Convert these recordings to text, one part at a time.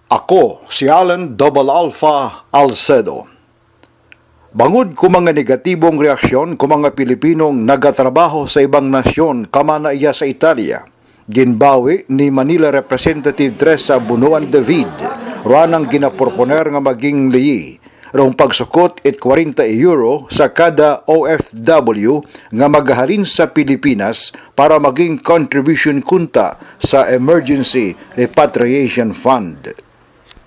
Ako, si Alan Double Alpha Alcedo. Bangod ko mga negatibong reaksyon ko mga Pilipinong nagatrabaho sa ibang nasyon kamana iya sa Italia. Ginbawi ni Manila Representative Teresa Bunuan David, ranang ginaproponer nga maging liyi. Rong pagsukot it 40 euro sa kada OFW nga magahalin sa Pilipinas para maging contribution kunta sa Emergency Repatriation Fund.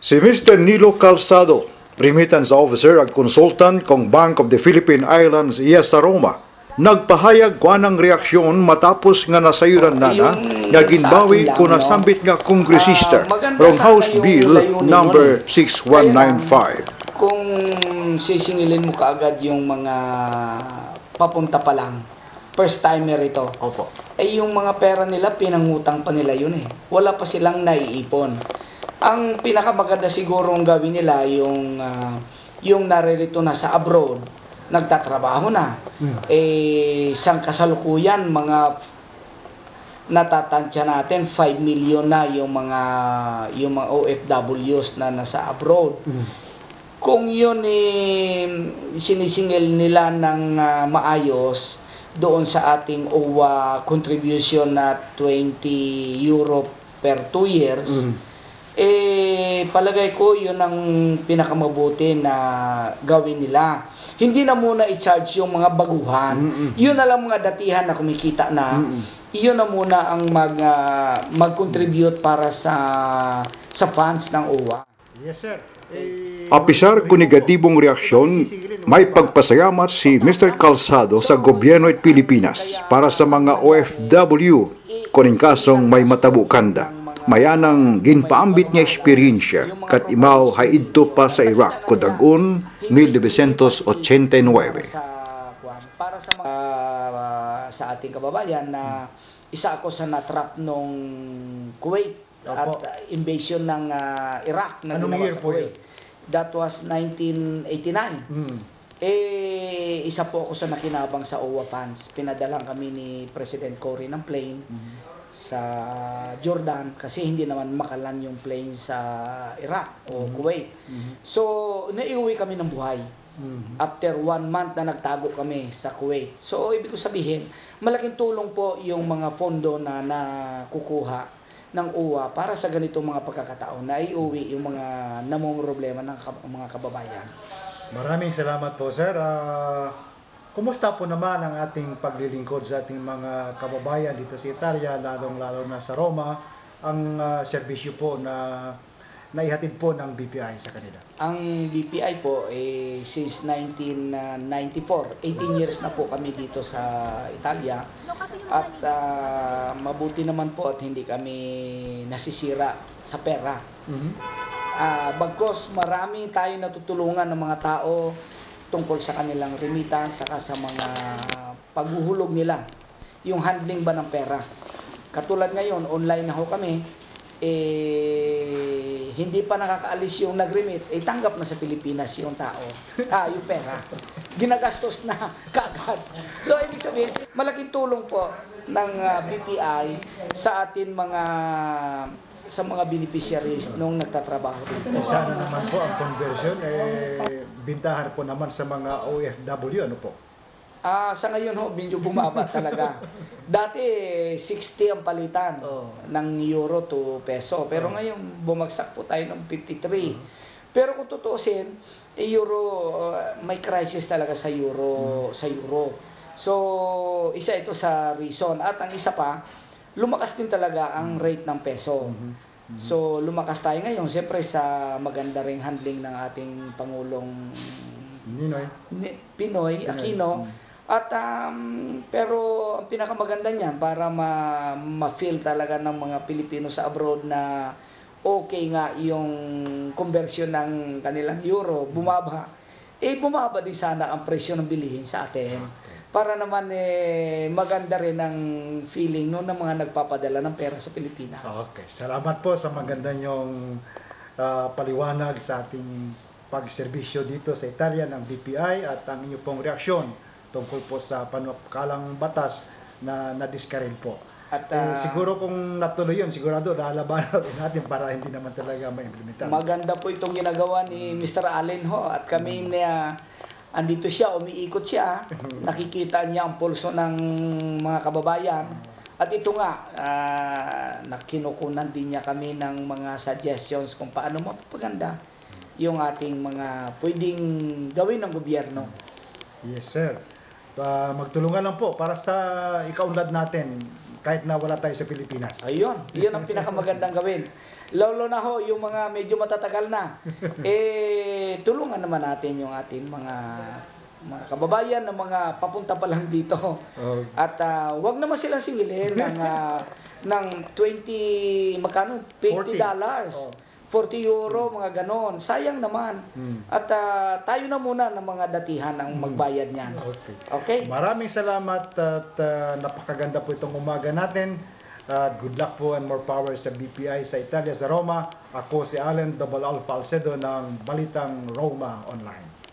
Si Mr. Nilo Calzado, remittance officer at consultant kong Bank of the Philippine Islands iya sa Roma, nagpahayag ko anang reaksyon matapos nga nasayuran nana nga ginbawi ko nasambit nga kongresista rong House Bill number 6195. Kung sisingilin mo kaagad yung mga papunta pa lang, first timer ito. Opo. Yung mga pera nila, pinangutang pa nila yun eh. Wala pa silang naiipon. Ang pinakamaganda siguro ang gawin nila, yung naririto na sa abroad, nagtatrabaho na. Sang kasalukuyan, mga natatansya natin, 5 million na yung mga OFWs na nasa abroad. Kung yun sinisingil nila ng maayos doon sa ating OWA contribution na 20 euro per 2 years, palagay ko yun ang pinakamabuti na gawin nila. Hindi na muna i-charge yung mga baguhan. Yun na lang mga datihan na kumikita na. Iyon na muna ang mag-contribute para sa funds ng OWA. Yes, sir. Apisar ko negatibong reaksyon, may pagpasalamat si Mr. Calzado sa gobyerno at Pilipinas para sa mga OFW kuning kasong may matabukanda. Mayanang ginpaambit niya eksperyensya kat imaw haidto pa sa Iraq kudagon 1989. Para sa ating kababayan na isa ako sa natrap nung Kuwait. At invasion ng Iraq na anong ginawa year sa po Kuwait. That was 1989. Isa po ako sa nakinabang sa OWA funds. Pinadalang kami ni President Cory ng plane sa Jordan kasi hindi naman makalan yung plane sa Iraq o Kuwait. So, naiuwi kami ng buhay. After 1 month na nagtago kami sa Kuwait. So, ibig ko sabihin, malaking tulong po yung mga pondo na nakukuha ng OWA para sa ganitong mga pagkakataon na iuwi yung mga namumroblema ng mga kababayan. Maraming salamat po, sir. Kumusta po naman ang ating paglilingkod sa ating mga kababayan dito sa Italia, lalong-lalo na sa Roma, ang serbisyo po na naihatid po ng BPI sa kanila? Ang BPI po, since 1994, 18 years na po kami dito sa Italia. At mabuti naman po at hindi kami nasisira sa pera. Bagkos marami tayo natutulungan ng mga tao tungkol sa kanilang remittance, saka sa mga paghuhulog nila, yung handling ba ng pera. Katulad ngayon, online na ho kami, hindi pa nakakaalis yung nag-remit, tanggap na sa Pilipinas yung tao, yung pera. Ginagastos na kaagad. So, ibig sabihin, malaking tulong po ng BPI sa atin sa mga beneficiaries nung nagtatrabaho dito. Sana naman po ang conversion, bintahan po naman sa mga OFW, ano po? Sa ngayon ho, medyo bumaba talaga. Dati 60 ang palitan ng euro to peso. Pero ngayon bumagsak po tayo ng 53. Pero kung tutuusin, euro may crisis talaga sa euro So isa ito sa reason at ang isa pa, lumakas din talaga ang rate ng peso. So lumakas tayo ngayon siyempre sa maganda ring handling ng ating Pangulong Pinoy Aquino. At pero ang pinakamaganda niyan para ma-feel talaga ng mga Pilipino sa abroad na okay nga yung conversion ng kanilang euro, bumaba. Bumaba din sana ang presyo ng bilihin sa atin. Para naman maganda rin ang feeling ng mga nagpapadala ng pera sa Pilipinas. Okay. Salamat po sa maganda niyong paliwanag sa ating pagserbisyo dito sa Italia ng BPI at ang inyong pong reaksyon tungkol po sa panukalang batas na nadiskaril po. At Siguro kung natuloy yun, sigurado lalabanan natin para hindi naman talaga ma-implementan. maganda po itong ginagawa ni Mr. Allen ho, at kami na andito siya, umiikot siya, nakikita niya ang pulso ng mga kababayan. At ito nga, nakinukunan din niya kami ng mga suggestions kung paano mapapaganda yung ating mga pwedeng gawin ng gobyerno. Yes, sir. Magtulungan lang po para sa ikaunlad natin kahit na wala tayo sa Pilipinas. Ayun, yun ang pinakamagandang gawin. Lalo na ho, yung mga medyo matatagal na, tulungan naman natin yung ating mga kababayan na mga papunta pa lang dito. Oh. At wag naman silang singilin ng 20, magkano? $20. 40 euro, mga ganon. Sayang naman. At tayo na muna ng mga datihan ang magbayad niyan. Okay. Okay? Maraming salamat at napakaganda po itong umaga natin. Good luck po and more power sa BPI sa Italia, sa Roma. Ako si Allen Double Alpha Alcedo ng Balitang Roma Online.